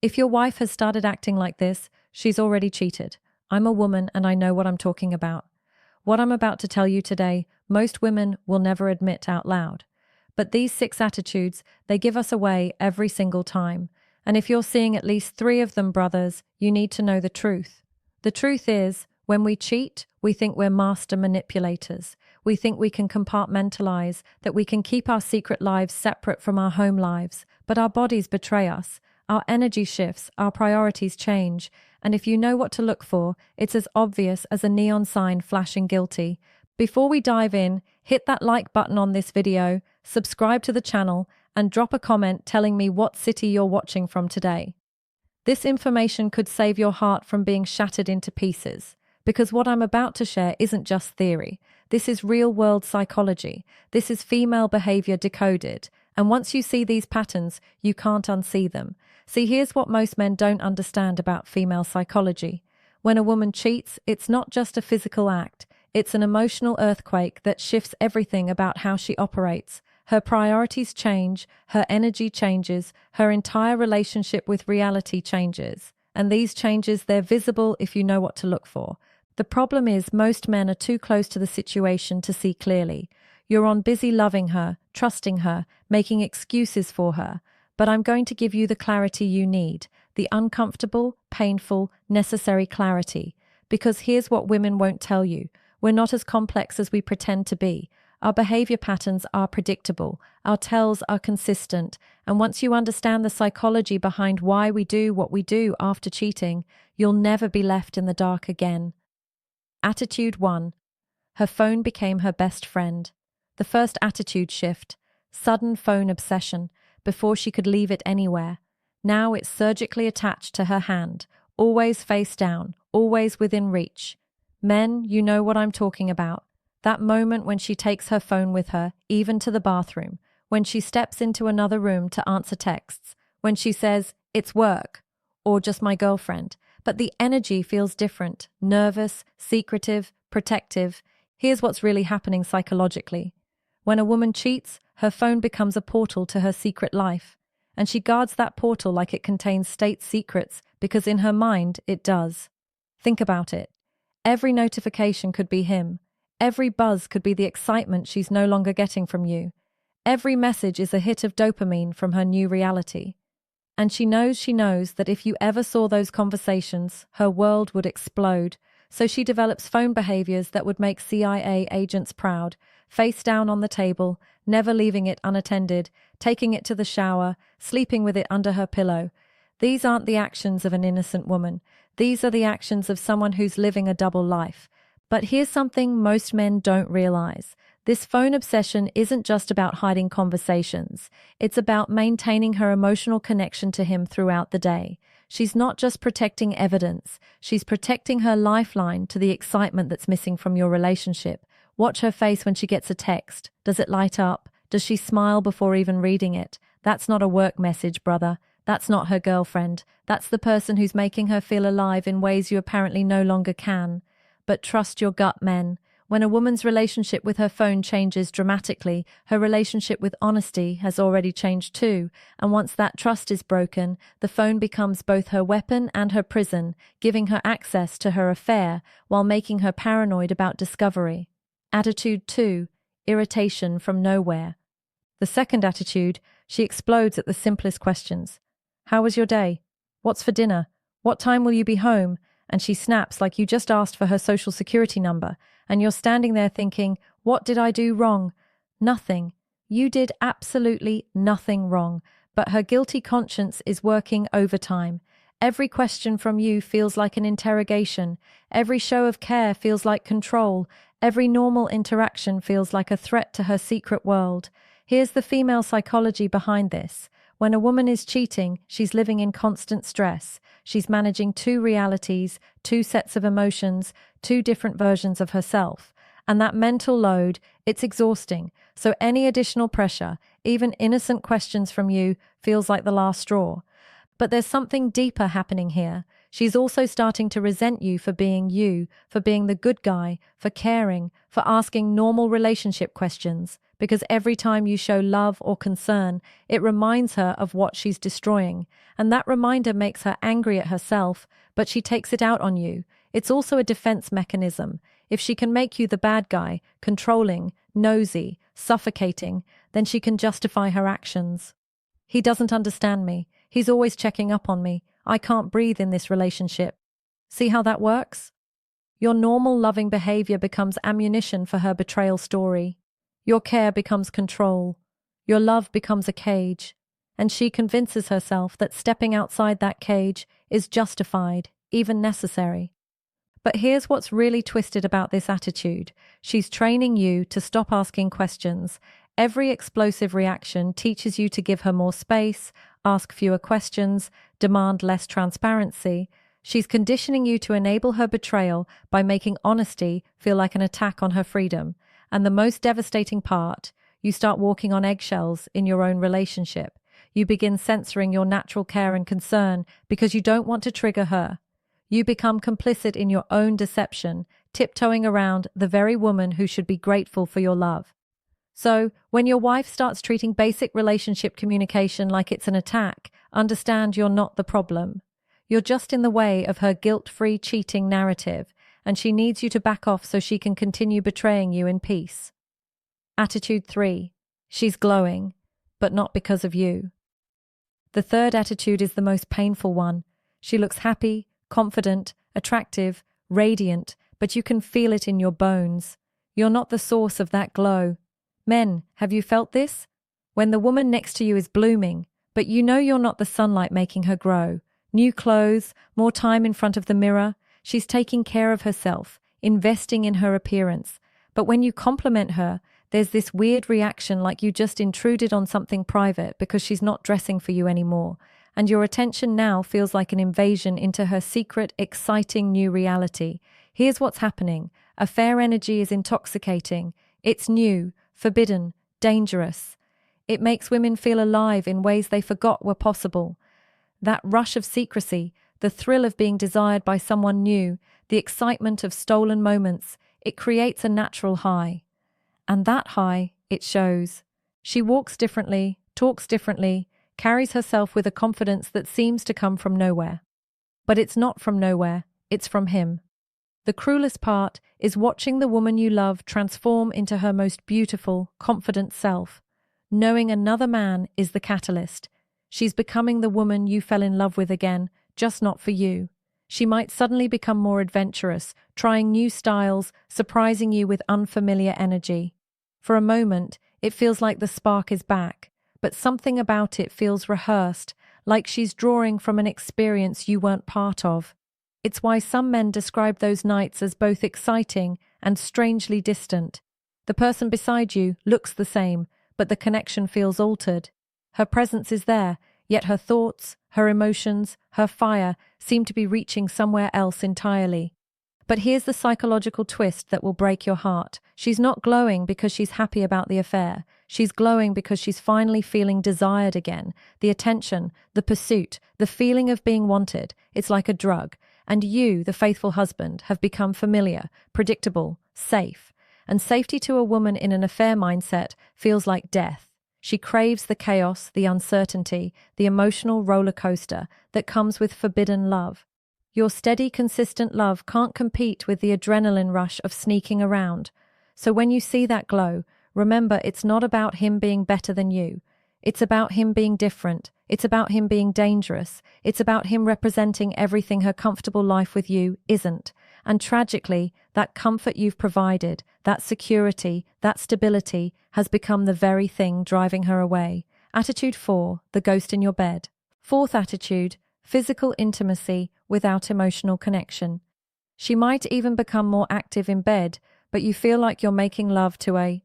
If your wife has started acting like this, she's already cheated. I'm a woman and I know what I'm talking about. What I'm about to tell you today, most women will never admit out loud. But these 6 attitudes, they give us away every single time. And if you're seeing at least 3 of them, brothers, you need to know the truth. The truth is, when we cheat, we think we're master manipulators. We think we can compartmentalize, that we can keep our secret lives separate from our home lives. But our bodies betray us. Our energy shifts, our priorities change. And if you know what to look for, it's as obvious as a neon sign flashing guilty. Before we dive in, hit that like button on this video, subscribe to the channel, and drop a comment telling me what city you're watching from today. This information could save your heart from being shattered into pieces, because what I'm about to share isn't just theory. This is real-world psychology. This is female behavior decoded. And once you see these patterns, you can't unsee them. See, here's what most men don't understand about female psychology. When a woman cheats, it's not just a physical act. It's an emotional earthquake that shifts everything about how she operates. Her priorities change, her energy changes, her entire relationship with reality changes. And these changes, they're visible if you know what to look for. The problem is most men are too close to the situation to see clearly. You're on busy loving her, trusting her, making excuses for her. But I'm going to give you the clarity you need, the uncomfortable, painful, necessary clarity. Because here's what women won't tell you. We're not as complex as we pretend to be. Our behavior patterns are predictable. Our tells are consistent. And once you understand the psychology behind why we do what we do after cheating, you'll never be left in the dark again. Attitude 1. Her phone became her best friend. The first attitude shift. Sudden phone obsession. Before she could leave it anywhere. Now it's surgically attached to her hand. Always face down. Always within reach. Men, you know what I'm talking about. That moment when she takes her phone with her, even to the bathroom. When she steps into another room to answer texts. When she says, "It's work," or "just my girlfriend." But the energy feels different. Nervous, secretive, protective. Here's what's really happening psychologically. When a woman cheats, her phone becomes a portal to her secret life. And she guards that portal like it contains state secrets, because in her mind, it does. Think about it. Every notification could be him. Every buzz could be the excitement she's no longer getting from you. Every message is a hit of dopamine from her new reality. And she knows that if you ever saw those conversations, her world would explode. So she develops phone behaviors that would make CIA agents proud. Face down on the table, never leaving it unattended, taking it to the shower, sleeping with it under her pillow. These aren't the actions of an innocent woman. These are the actions of someone who's living a double life. But here's something most men don't realize. This phone obsession isn't just about hiding conversations. It's about maintaining her emotional connection to him throughout the day. She's not just protecting evidence. She's protecting her lifeline to the excitement that's missing from your relationship. Watch her face when she gets a text. Does it light up? Does she smile before even reading it? That's not a work message, brother. That's not her girlfriend. That's the person who's making her feel alive in ways you apparently no longer can. But trust your gut, men. When a woman's relationship with her phone changes dramatically, her relationship with honesty has already changed too. And once that trust is broken, the phone becomes both her weapon and her prison, giving her access to her affair while making her paranoid about discovery. Attitude 2. Irritation from nowhere. The second attitude, she explodes at the simplest questions. How was your day? What's for dinner? What time will you be home? And she snaps like you just asked for her social security number. And you're standing there thinking, what did I do wrong? Nothing. You did absolutely nothing wrong. But her guilty conscience is working overtime. Every question from you feels like an interrogation. Every show of care feels like control. Every normal interaction feels like a threat to her secret world. Here's the female psychology behind this. When a woman is cheating, she's living in constant stress. She's managing 2 realities, 2 sets of emotions, 2 different versions of herself. And that mental load, it's exhausting. So any additional pressure, even innocent questions from you, feels like the last straw. But there's something deeper happening here. She's also starting to resent you, for being the good guy, for caring, for asking normal relationship questions. because every time you show love or concern, it reminds her of what she's destroying. And that reminder makes her angry at herself, but she takes it out on you. It's also a defense mechanism. If she can make you the bad guy, controlling, nosy, suffocating, then she can justify her actions. He doesn't understand me. He's always checking up on me. I can't breathe in this relationship. See how that works? Your normal loving behavior becomes ammunition for her betrayal story. Your care becomes control. Your love becomes a cage. And she convinces herself that stepping outside that cage is justified, even necessary. But here's what's really twisted about this attitude. She's training you to stop asking questions. Every explosive reaction teaches you to give her more space, ask fewer questions, demand less transparency. She's conditioning you to enable her betrayal by making honesty feel like an attack on her freedom. And the most devastating part, you start walking on eggshells in your own relationship. You begin censoring your natural care and concern because you don't want to trigger her. You become complicit in your own deception, tiptoeing around the very woman who should be grateful for your love. So, when your wife starts treating basic relationship communication like it's an attack, understand you're not the problem. You're just in the way of her guilt-free cheating narrative, and she needs you to back off so she can continue betraying you in peace. Attitude 3. She's glowing, but not because of you. The third attitude is the most painful one. She looks happy, confident, attractive, radiant, but you can feel it in your bones. You're not the source of that glow. Men, have you felt this? When the woman next to you is blooming, but you know you're not the sunlight making her grow. New clothes, more time in front of the mirror. She's taking care of herself, investing in her appearance. But when you compliment her, there's this weird reaction like you just intruded on something private because she's not dressing for you anymore. And your attention now feels like an invasion into her secret, exciting new reality. Here's what's happening. Affair energy is intoxicating. It's new, forbidden, dangerous. It makes women feel alive in ways they forgot were possible. That rush of secrecy, the thrill of being desired by someone new, the excitement of stolen moments, it creates a natural high. And that high, it shows. She walks differently, talks differently, carries herself with a confidence that seems to come from nowhere. But it's not from nowhere, it's from him. The cruelest part is watching the woman you love transform into her most beautiful, confident self. Knowing another man is the catalyst. She's becoming the woman you fell in love with again, just not for you. She might suddenly become more adventurous, trying new styles, surprising you with unfamiliar energy. For a moment, it feels like the spark is back, but something about it feels rehearsed, like she's drawing from an experience you weren't part of. It's why some men describe those nights as both exciting and strangely distant. The person beside you looks the same, but the connection feels altered. Her presence is there, yet her thoughts, her emotions, her fire seem to be reaching somewhere else entirely. But here's the psychological twist that will break your heart. She's not glowing because she's happy about the affair. She's glowing because she's finally feeling desired again. The attention, the pursuit, the feeling of being wanted. It's like a drug. And you, the faithful husband, have become familiar, predictable, safe. And safety to a woman in an affair mindset feels like death. She craves the chaos, the uncertainty, the emotional roller coaster that comes with forbidden love. Your steady, consistent love can't compete with the adrenaline rush of sneaking around. So when you see that glow, remember it's not about him being better than you. It's about him being different. It's about him being dangerous. It's about him representing everything her comfortable life with you isn't. And tragically, that comfort you've provided, that security, that stability, has become the very thing driving her away. Attitude 4, the ghost in your bed. Fourth attitude, physical intimacy without emotional connection. She might even become more active in bed, but you feel like you're making love to a